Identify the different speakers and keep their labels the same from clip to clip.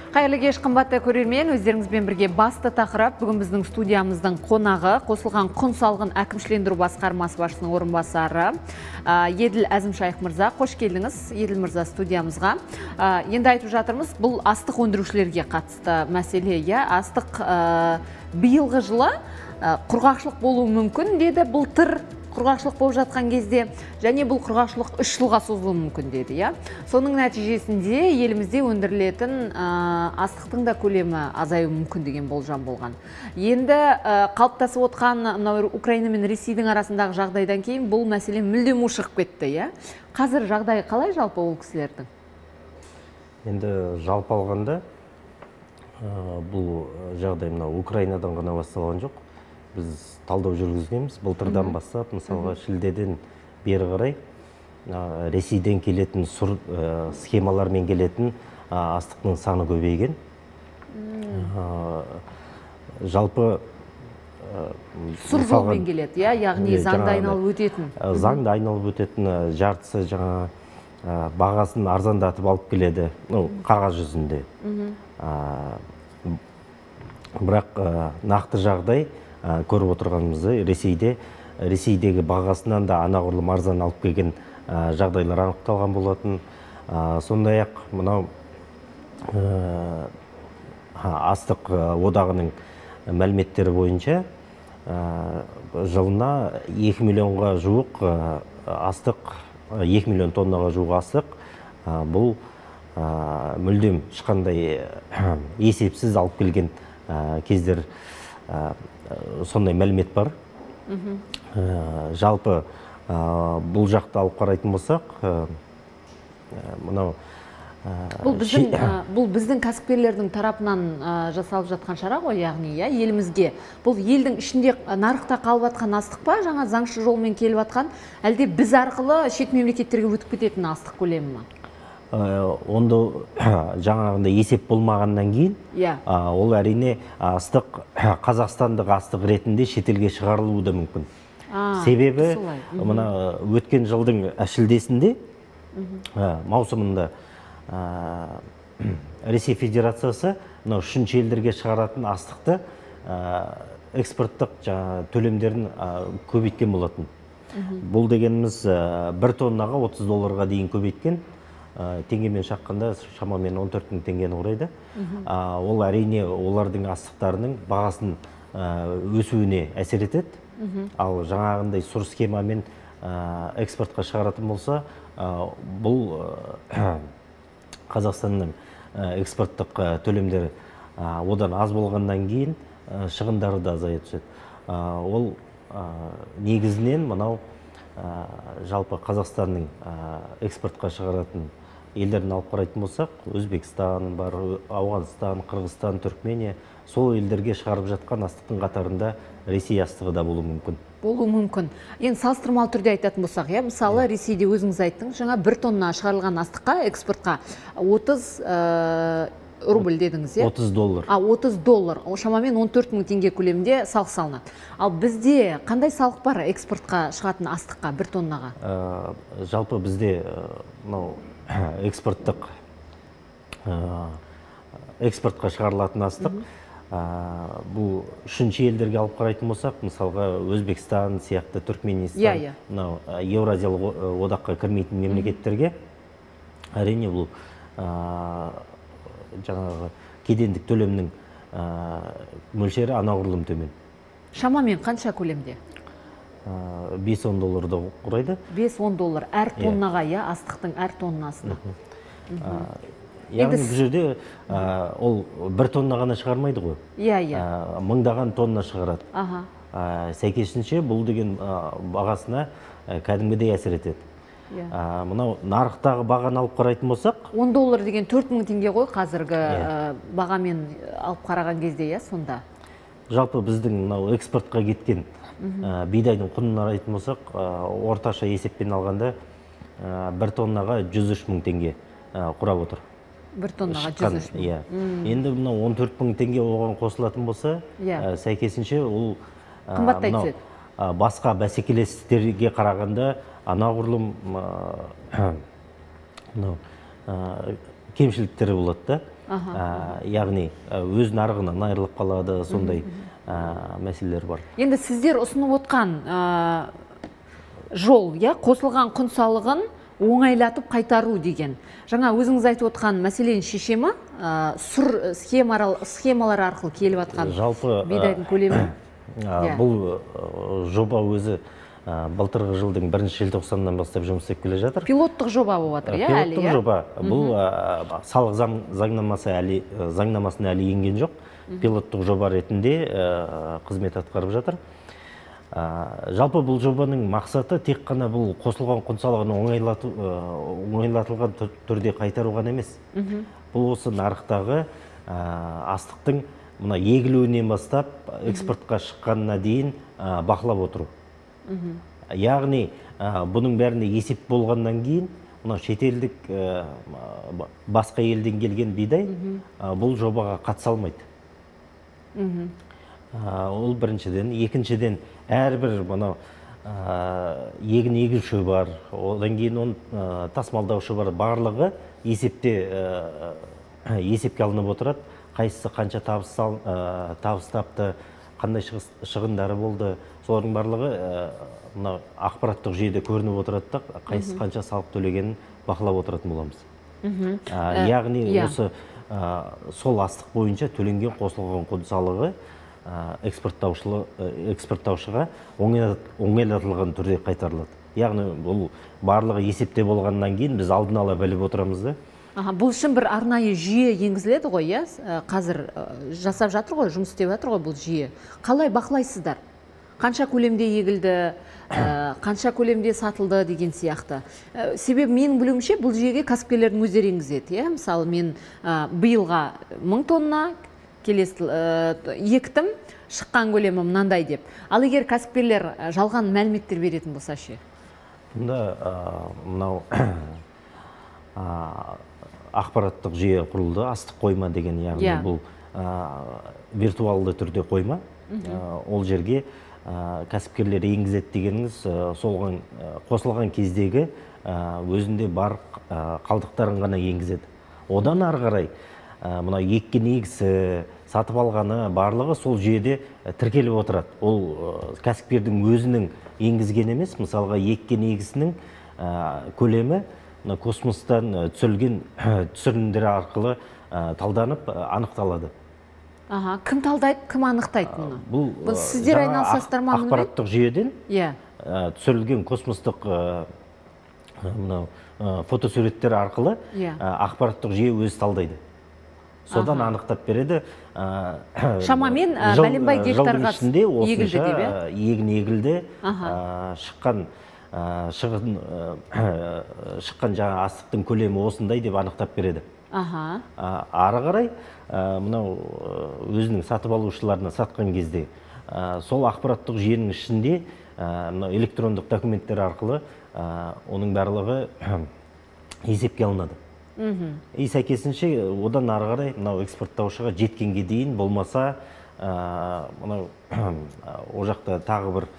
Speaker 1: Қайырлы кеш, қымбатты көрермен, өздеріңізбен бірге басты тақырып бүгін біздің студиямыздың қонағы, қосылған құн салығын әкімшілендіру басқармасы басшысының орынбасары Еділ Әзімшайық мырза. Қош келдіңіз, Еділ мырза, студиямызға. Енді айтып жатырмыз, бұл астық өндірушілерге қатысты мәселе. Астық биылғы жылы құрғақшылық болуы мүмкін деді, былтыр құрғақшылық болып жатқан кезде, және бұл құрғақшылық 3 жылға созылуы мүмкін деді. Соның нәтижесінде елімізде өндірілетін астықтың да көлемі азаюы мүмкін деген болжам болған. Енді қалыптасып отқан Украина мен Ресейдің арасындағы жағдайдан кейін бұл мәселе мүлдем ушығып кетті. Қазір жағдай қалай жалпы ол кісілердің?
Speaker 2: Енді жалпы алғанда бұл жағдай Украинадан ғана басталған жоқ. Біз талдау жүргізгенбіз. Былтырдан бастап, мысалға шілдеден бері қарай Ресейден келетін схемалармен келетін астықтың саны көбейген. Жалпы
Speaker 1: сұр жолмен келеді, яғни заңды айналып өтетін.
Speaker 2: Заңды айналып өтетін жартысы жаңа бағасын арзандатып алып келеді, қағаз жүзінде. Бірақ нақты жағдай көріп отырғанымызды Ресейдегі бағасынан да анағұрлым арзан алып келген жағдайлар анықталған болатын. Сондай-ақ мынау астық одағының мәліметтері бойынша жылына 2 миллионға жуық астық, 2 миллион тоннаға жуық астық бұл мүлдем ешқандай есепсіз алып келген кездер, сондай мәлімет бар. Жалпы бұл жақты алып қарайтын болсақ,
Speaker 1: бұл біздің кәсіпкерлердің тарапынан жасалып жатқан шара ғой, яғни елімізге. Бұл елдің ішінде нарықта қалып жатқан астық па, жаңа заңшы жолмен келіп жатқан, әлде біз арқылы шет мемлекеттерге өтіп кететін астық көлемі ме?
Speaker 2: Онда жаңағында есеп болмағаннан кейін, ол әрине астық қазақстандық астық ретінде шетелге шығарылуы да мүмкін. Себебі өткен жылдың шілдесінде, маусымында Ресей Федерациясы үшінші елдерге шығаратын астықты экспорттық төлемдерін көбейткен болатын. Бұл дегеніміз 1 тоннаға 30 долларға дейін көбейткен. Теңгемен шаққанда шамамен 14 мың теңгені құрайды. Ол әрине олардың астықтарының бағасын өсуіне әсер етеді. Ал жаңағындай сұр схемамен экспортқа шығаратын болса, бұл Қазақстанның экспорттық төлемдері одан аз болғаннан кейін шығындары да азая түседі. Ол негізінен мынау жалпы Қазақстанның экспортқа шығаратын елдерін алып қарайтын болсақ, Өзбекстан бар, Ауғанстан, Қырғызстан, Түркмения, сол елдерге шығарып жатқан астықтың қатарында Ресей астығы да болуы мүмкін.
Speaker 1: Болуы мүмкін. Енді салыстырмалы түрде айтатын болсақ, мысалы Ресейде өзіңіз айттыңыз, жаңа 1 тонна шығарылған астыққа, экспортқа 30 рубль дедіңіз,
Speaker 2: 30 доллар.
Speaker 1: 30 доллар. Шамамен 14 мың теңге көлемінде салық салынады. Ал бізде қандай салық бар экспортқа шығатын астыққа 1 тоннаға?
Speaker 2: Жалпы бізде экспортқа шығарылатын астық, бұл үшінші елдерге алып қарайтын болсақ, мысалға Өзбекстан сияқты, Түркменистан, Еуразиялық одаққа кірмейтін мемлекеттерге, әрине бұл жаңағы кедендік төлемнің мөлшері анағұрлым төмен.
Speaker 1: Шамамен қанша көлемде?
Speaker 2: 5-10 долларды құрайды.
Speaker 1: 5-10 доллар әр тоннаға, астықтың әр тоннасына.
Speaker 2: Яғни бұл жерде ол 1 тонна ғана шығармайды ғой. Мыңдаған тонна шығарады. Сәйкесінше бұл деген бағасына кәдімгідей әсер етеді. Мынау нарықтағы бағаны алып қарайтын болсақ,
Speaker 1: 10 доллар деген 4 мың теңге ғой қазіргі бағамен алып қараған кезде, сонда?
Speaker 2: Жалпы біздің экспортқа кеткен бидайдың құнын қарайтын болсақ, орташа есеппен алғанда 1 тоннаға 103 мың теңге құрап отыр.
Speaker 1: 1 тоннаға 103 мың.
Speaker 2: Енді 14 мың теңге оған қосылатын болса, сәйкесінше ол
Speaker 1: қымбаттай түседі.
Speaker 2: Басқа бәсекелестерге қарағанда анағұрлым кемшіліктері болады да. Яғни өз нарығынан айырылып қалады, сондай мәселелер бар.
Speaker 1: Енді сіздер ұсынып отқан жол, қосылған құн салығын оңайлатып қайтару деген. Жаңа өзіңіз айтып отқан мәселенің шешемі сұр схемалар арқылы келіп отқан бидайдың көлемі.
Speaker 2: Бұл жоба өзі былтырғы жылдың 1-ші желтоқсанынан бастап жұмыс істеп келе жатыр.
Speaker 1: Пилоттық жоба болып жатыр, әлі?
Speaker 2: Пилоттық жоба. Бұл салық заңнамасына әлі енген жоқ. Пилоттық жоба ретінде қызмет атқарып жатыр. Жалпы бұл жобаның мақсаты тек қана бұл қосылған құн салығын оңайлатылған түрде қайтару ғана емес. Бұл осы нарықтағы астықтың мына егілуінен бастап экспортқа шыққанына дейін бақылап отыру. Яғни бұның бәріне есеп болғаннан кейін мына шетелдік басқа елден келген бидай бұл жобаға қатыса алмайды. Ол біріншіден. Екіншіден, әрбір егін егуші бар, одан кейін оны тасымалдаушы бар, барлығы есепке алынып отырады. Қайсысы қанша табыс тапты, қандай шығындары болды, солардың барлығы ақпараттық жүйеде көрініп отырады да, қайсысы қанша салық төлегенін бақылап отыратын боламыз. Яғни осы сол астық бойынша төленген қосылған құн салығы экспорттаушыға оңайлатылған түрде қайтарылады. Яғни бұл барлығы есепте болғаннан кейін біз алдын ала біліп отырамыз да.
Speaker 1: Бұл үшін бір арнайы жүйе енгізіледі ғой, қазір жасап жатыр ғой, жұмыс істеп жатыр ғой бұл жүйе. Қалай бақылайсыздар? Қанша көлемде егілді, қанша көлемде сатылды деген сияқты. Себебі менің білуімше бұл жүйеге кәсіпкерлердің өздері енгізеді. Мысалы, мен биылға 1000 тонна ектім, шыққан көлемі мынандай деп. Ал егер кәсіпкерлер жалған мәліметтер беретін болса ше?
Speaker 2: Бұнда мынау ақпараттық жүйе құрылды, астық қойма деген, яғни бұл виртуалды түрде қойма. Ол жерге кәсіпкерлер енгізеді дегеніңіз қосылған кездегі өзінде бар қалдықтарын ғана енгізеді. Одан ары қарай мына еккен егісі, сатып алғаны барлығы сол жүйеде тіркеліп отырады. Ол кәсіпкердің өзінің енгізген емес, мысалға еккен егісінің көлемі космостан түсірілген түсірілімдер арқылы талданып анықталады.
Speaker 1: Кім талдайды, кім анықтайды мұны? Бұл сіздер айналысасыздар ма?
Speaker 2: Ақпараттық жүйеден түсірілген космостық фотосуреттер арқылы ақпараттық жүйе өзі талдайды. Содан анықтап береді.
Speaker 1: Шамамен бәленбай гектарға егілді деп?
Speaker 2: Егін егілді, шыққан жаңа астықтың көлемі осындай деп анықтап береді. Ары қарай мынау өзінің сатып алушыларына сатқан кезде сол ақпараттық жүйенің ішінде электрондық документтер арқылы оның барлығы есепке алынады. Сәйкесінше одан ары қарай мынау экспорттаушыға жеткенге дейін болмаса мынау о жақта тағы бір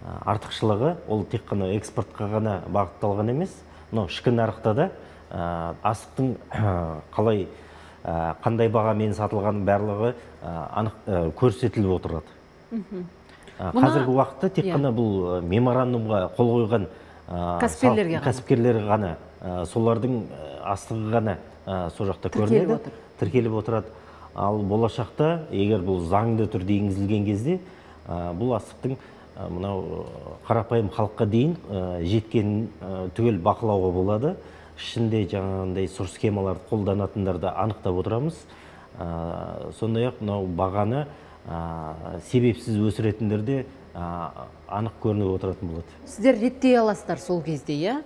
Speaker 2: артықшылығы, ол тек қана экспортқа ғана бағытталған емес, мынау ішкі нарықта да астықтың қандай бағамен сатылған барлығы көрсетіліп отырады. Қазіргі уақытта тек қана бұл меморандумға қол қойған кәсіпкерлер ғана, солардың астығы ғана сол жақта көрінеді, тіркеліп отырады. Ал болашақта, егер бұл заңды түрде енгізілген кезде, бұл астықтың мынау қарапайым халыққа дейін жеткен түгел бақылауға болады. Ішінде жаңағындай сұр схемаларды қолданатындарды анықтап отырамыз. Сондай-ақ мынау бағаны себепсіз өсіретіндерде анық көрініп отыратын болады.
Speaker 1: Сіздер реттей аласыздар сол кезде,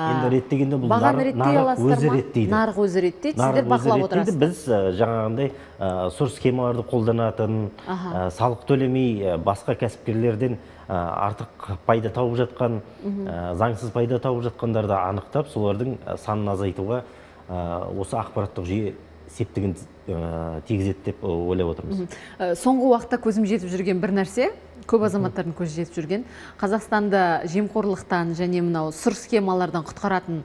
Speaker 2: Енді реттегенде бұл
Speaker 1: нарық өзі реттейді, сіздер бақылап отырасыздар.
Speaker 2: Біз жаңағындай сұр схемаларды қолданатын, салық төлемей басқа кәсіпкерлерден артық пайда тауып жатқан, заңсыз пайда тауып жатқандарды анықтап, солардың санын азайтуға осы ақпараттық жүйе септігін тигізеді деп ойлап отырмыз.
Speaker 1: Соңғы уақытта көзім жетіп жүрген бір нәрсе, көп азаматтардың көзі жетіп жүрген, Қазақстанда жемқорлықтан және мынау сұр схемалардан құтқаратын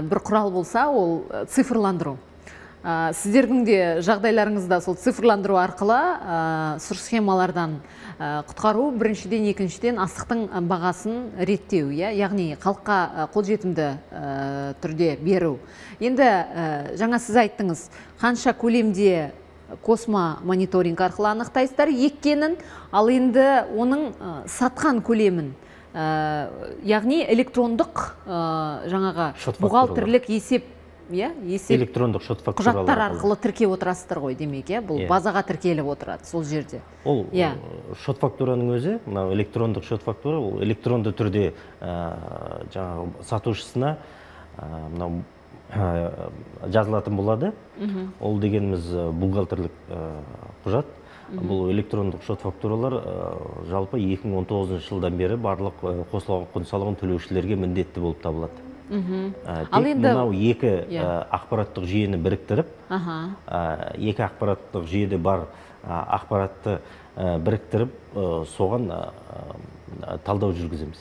Speaker 1: бір құрал болса, ол цифрландыру. Сіздердің де жағдайларыңызда сол цифрландыру арқылы сұр схемалардан құтқару, біріншіден, екіншіден астықтың бағасын реттеу, яғни халыққа қолжетімді түрде беру. Енді жаңа сіз айттыңыз, қанша көлемде космо мониторинг арқылы анықтайсыздар еккенін, ал енді оның сатқан көлемін, яғни электрондық жаңаға бухгалтерлік есеп,
Speaker 2: электрондық шот фактуралар
Speaker 1: құжаттар арқылы тіркеп отырасыздар ғой, демек, бұл базаға тіркеліп отырады сол жерде.
Speaker 2: Ол шот фактураның өзі, электрондық шот фактура, ол электронды түрде сатушысына жазылатын болады. Ол дегеніміз бухгалтерлік құжат. Бұл электрондық шот фактуралар жалпы 2019 жылдан бері барлық қосылған құн салығын төлеушілерге міндетті болып табылады. Тек мынау екі ақпараттық жүйені біріктіріп, екі ақпараттық жүйеде бар ақпаратты біріктіріп, соған талдау жүргіземіз.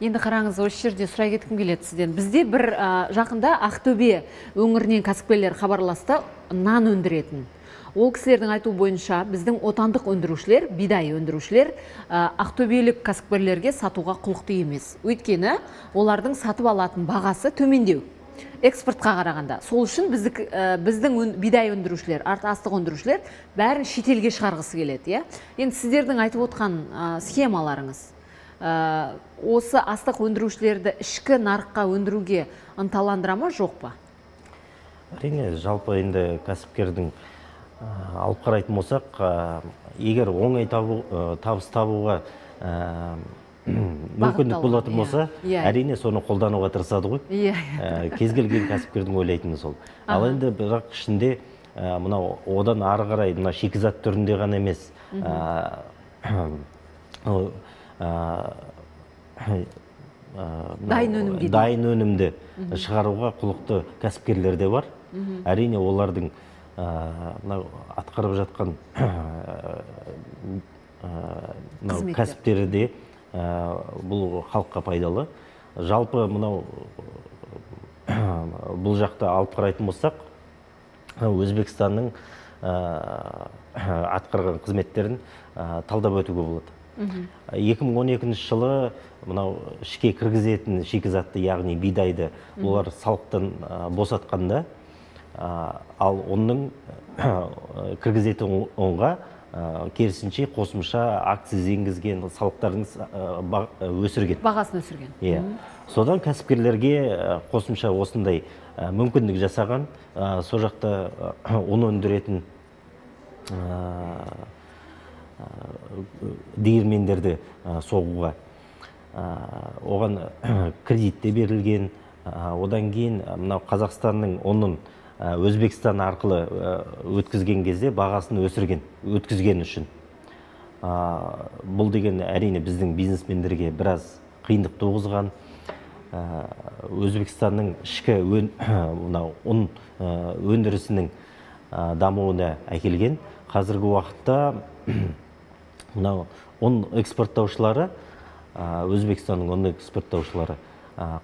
Speaker 1: Енді қараңыз, осы жерде сұрай кеткім келеді сізден. Бізде бір жақында Ақтөбе өңірінен кәсіпкерлер хабарласты, нан өндіретін. Ол кісілердің айту бойынша біздің отандық өндірушілер, бидай өндірушілер ақтөбелік кәсіпкерлерге сатуға құлықты емес. Өйткені олардың сатып алатын бағасы төмендеу экспортқа қарағанда. Сол үшін біздің бидай өндірушілер, астық өндірушілер бәрін шетелге шығарғысы келеді. Енді сіздердің айтып отқан схемаларыңыз осы астық өндірушілерді ішкі нарыққа өндіруге ынталандыра ма, жоқ па?
Speaker 2: Әрине, жалпы енді кәсіпкердің алып қарайтын болсақ, егер оңай табыс табуға мүмкіндік болатын болса, әрине соны қолдануға тырысады ғой. Кез келген кәсіпкердің ойлайтыны сол. Ал енді бірақ ішінде мынау одан ары қарай мына шикізат түрінде ғана емес, дайын өнімді шығаруға құлықты кәсіпкерлер де бар. Әрине олардың атқарып жатқан кәсіптері де бұл халыққа пайдалы. Жалпы мынау бұл жақта алып қарайтын болсақ, Өзбекстанның атқарған қызметтерін талдап өтуге болады. 2012 жылы мынау ішке кіргізетін шикізатты, яғни бидайды, олар салықтан босатқанда, ал оның кіргізетін оңға керісінше қосымша акциз енгізген, салықтардың өсірген.
Speaker 1: Бағасын өсірген.
Speaker 2: Содан кәсіпкерлерге қосымша осындай мүмкіндік жасаған, со жақта оны өндіретін диірмендерді соғуға, оған кредит те берілген. Одан кейін мынау Қазақстанның оның Өзбекстан арқылы өткізген кезде бағасын өткізген үшін. Бұл деген әрине біздің бизнесмендерге біраз қиындық туғызған. Өзбекстанның ішкі ұн өндірісінің дамуына әкелген. Қазіргі уақытта ұн экспорттаушылары, Өзбекстанның ұн экспорттаушылары,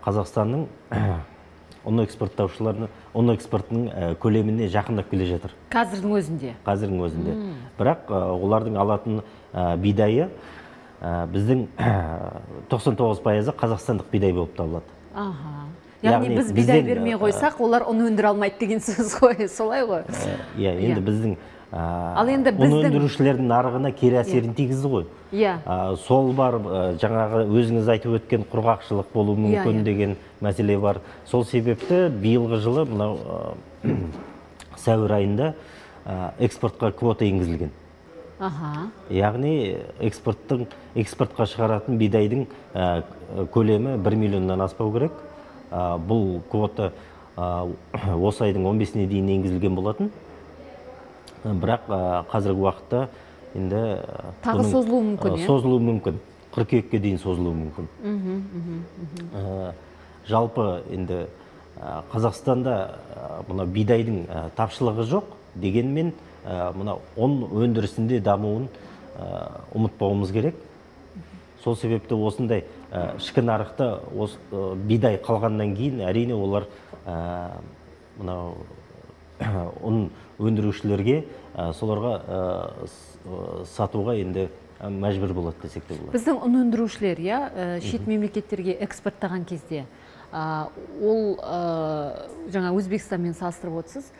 Speaker 2: Қазақстанның ұн экспортының көлеміне жақындап келе жатыр.
Speaker 1: Қазірдің өзінде?
Speaker 2: Қазірдің өзінде. Бірақ олардың алатын бидайы біздің 99% қазақстандық бидай болып табылады.
Speaker 1: Яғни біз бидай бермей қойсақ, олар ұн өндіре алмайды деген сөз ғой, солай ғой?
Speaker 2: Енді біздің ұн өндірушілердің нарығына кері әсерін тигізді ғой. Сол бар, жаңағы өзіңіз айтып өткен құрғақшылық болуы мүмкін деген мәселе бар. Сол себепті биылғы жылы сәуір айында экспортқа квота енгізілген. Яғни экспортқа шығаратын бидайдың көлемі 1 миллионнан аспау керек. Бұл квота осы айдың 15-іне дейін енгізілген болатын. Бірақ қазіргі уақытта енді
Speaker 1: тағы созылуы мүмкін.
Speaker 2: Созылуы мүмкін. Қыркүйекке дейін созылуы мүмкін. Жалпы енді Қазақстанда мына бидайдың тапшылығы жоқ, дегенмен мына ұн өндірісінде дамуын ұмытпауымыз керек. Сол себепті осындай ішкі нарықта бидай қалғаннан кейін әрине олар мынау ұн өндірушілерге соларға сатуға енді мәжбүр болады десек те болады.
Speaker 1: Біздің ұн өндірушілер шет мемлекеттерге экспорттаған кезде ол жаңа Өзбекстанмен салыстырып отырсыз.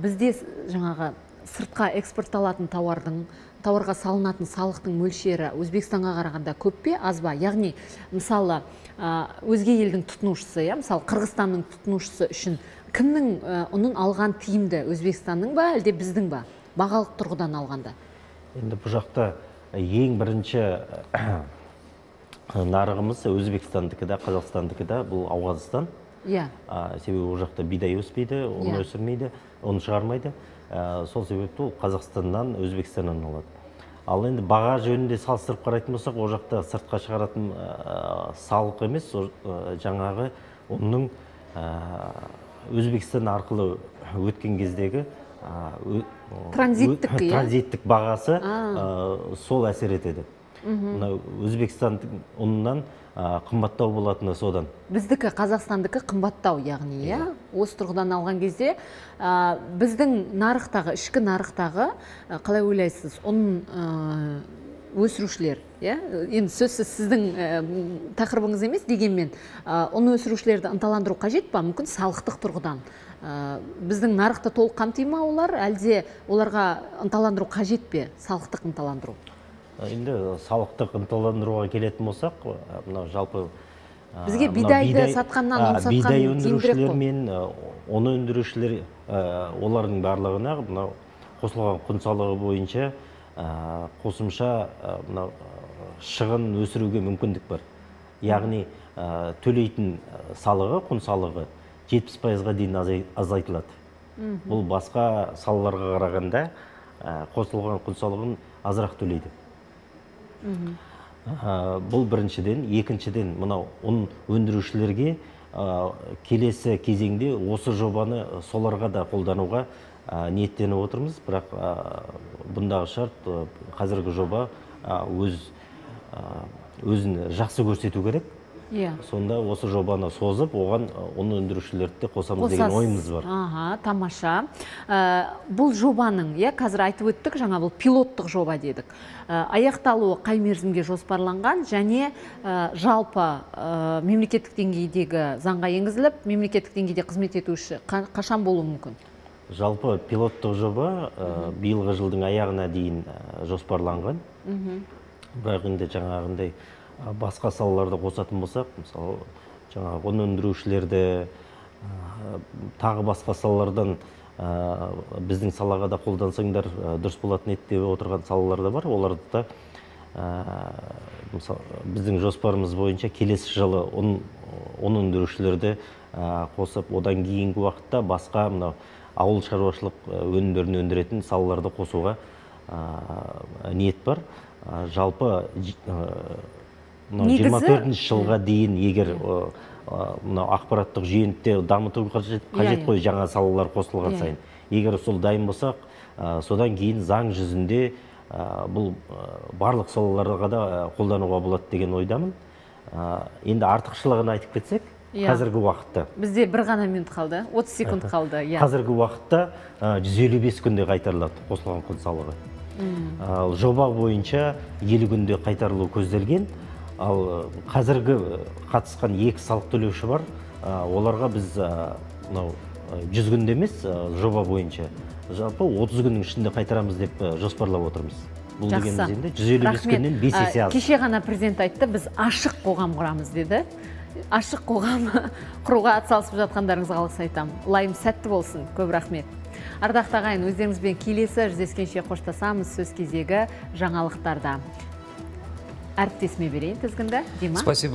Speaker 1: Бізде жаңағы сыртқа экспортталатын тауарға салынатын салықтың мөлшері Өзбекстанға қарағанда көп пе, аз ба? Яғни, мысалы, өзге елдің тұтынушысы, мысалы, Қырғызстанның тұтынушысы үшін кімнің ұнын алған тиімді, Өзбекстанның ба, әлде біздің ба? Бағалық тұрғыдан алғанда.
Speaker 2: Енді бұл жақта ең бірінші нарығымыз Өзбекстандікі да, Қазақстандікі да, бұл Ауғанстан. Себебі ол жақта бидай өспейді, оны өсірмейді, оны шығармайды. Сол себепті ол Қазақстаннан, Өзбекстаннан алады. Ал енді баға жөнінде салыстырып қарайтын болсақ, ол жақта сыртқа шығаратын салық емес, жаңағы оның Өзбекстан арқылы өткен кездегі транзиттік бағасы сол әсер етеді. Өзбекстан ұнынан қымбаттау болатыны содан.
Speaker 1: Біздікі, Қазақстандікі қымбаттау, яғни, осы тұрғыдан алған кезде, біздің нарықтағы, ішкі нарықтағы, қалай ойлайсыз, ұн өсірушілер, енді сөзсіз сіздің тақырыбыңыз емес, дегенмен, ұн өсірушілерді ынталандыру қажет па? Мүмкін салықтық тұрғыдан. Біздің нарықты толық қамтый ма олар, әлде оларға ынталандыру қажет пе, салықтық ынталандыру?
Speaker 2: Енді салықтық ынталандыруға келетін болсақ, жалпы
Speaker 1: бізге бидайды сатқаннан ұн сатқан
Speaker 2: бидай өндірушілер мен оны өндірушілер олардың барлығына қосылған құн салығы бойынша қосымша шығын өсіруге мүмкіндік бар. Яғни төлейтін салығы, құн салығы 70%-ға дейін азайтылады. Бұл басқа салаларға қарағанда қосылған құн салығын азырақ төлейді. Бұл біріншіден, екіншіден мынау ұн өндірушілерге келесі кезеңде осы жобаны соларға да қолдануға ниеттеніп отырмыз, бірақ бұндағы шарт қазіргі жоба өзін жақсы көрсету керек. Сонда осы жобаны созып, оған ұн өндірушілерді қосамыз деген ойымыз бар.
Speaker 1: Тамаша. Бұл жобаның, қазір айтып өттік, жаңа бұл пилоттық жоба дедік. Аяқталуы қай мерзімге жоспарланған және жалпы мемлекеттік деңгейдегі заңға енгізіліп, мемлекеттік деңгейде қызмет етуші қашан болуы мүмкін?
Speaker 2: Жалпы пилоттық жоба биылғы жылдың аяғына дейін жоспарланған. Бірақ енді жаңағындай басқа салаларды қосатын болсақ, мысалы, жаңағы ұн өндірушілерді, тағы басқа салалардан біздің салаға да қолдансаңдар дұрыс болатын еді деп отырған салалар да бар. Оларды да біздің жоспарымыз бойынша келесі жылы ұн өндірушілерді қосып, одан кейінгі уақытта басқа ауыл шаруашылық өнімдерін өндіретін салаларды қосуға ниет бар. Жалпы 24 жылға дейін егер ақпараттық жүйені дамыту қажет қой, жаңа салалар қосылған сайын. Егер сол дайын болсақ, содан кейін заң жүзінде бұл барлық салаларға да қолдануға болады деген ойдамын. Енді артықшылығын айтып кетсек, қазіргі уақытта.
Speaker 1: Бізде бір ғана минут қалды, 30 секунд қалды.
Speaker 2: Қазіргі уақытта 155 күнде қайтарылады қосылған құн салығы. Жоба бойынша 50 күнде қайтарылу көзделген. Ал қазіргі қатысқан екі салық төлеуші бар, оларға біз 100 күнде емес, жоба бойынша жалпы 30 күннің ішінде қайтарамыз деп жоспарлап отырмыз. Бұл дегеніміз енді 155 күннен 5 есе аз.
Speaker 1: Кеше ғана президент айтты, біз ашық қоғам құрамыз деді. Ашық қоғам құруға атсалысып жатқандарыңызға алғыс айтамын. Лайым сәтті болсын. Көп рахмет. Ардақты ағайын, өздеріңізбен келесі жүздескенше қоштасамыз сөз кезегі жаңалықтарда. Әріптесіме берейін тізгінді. Дима.
Speaker 3: Спасибо.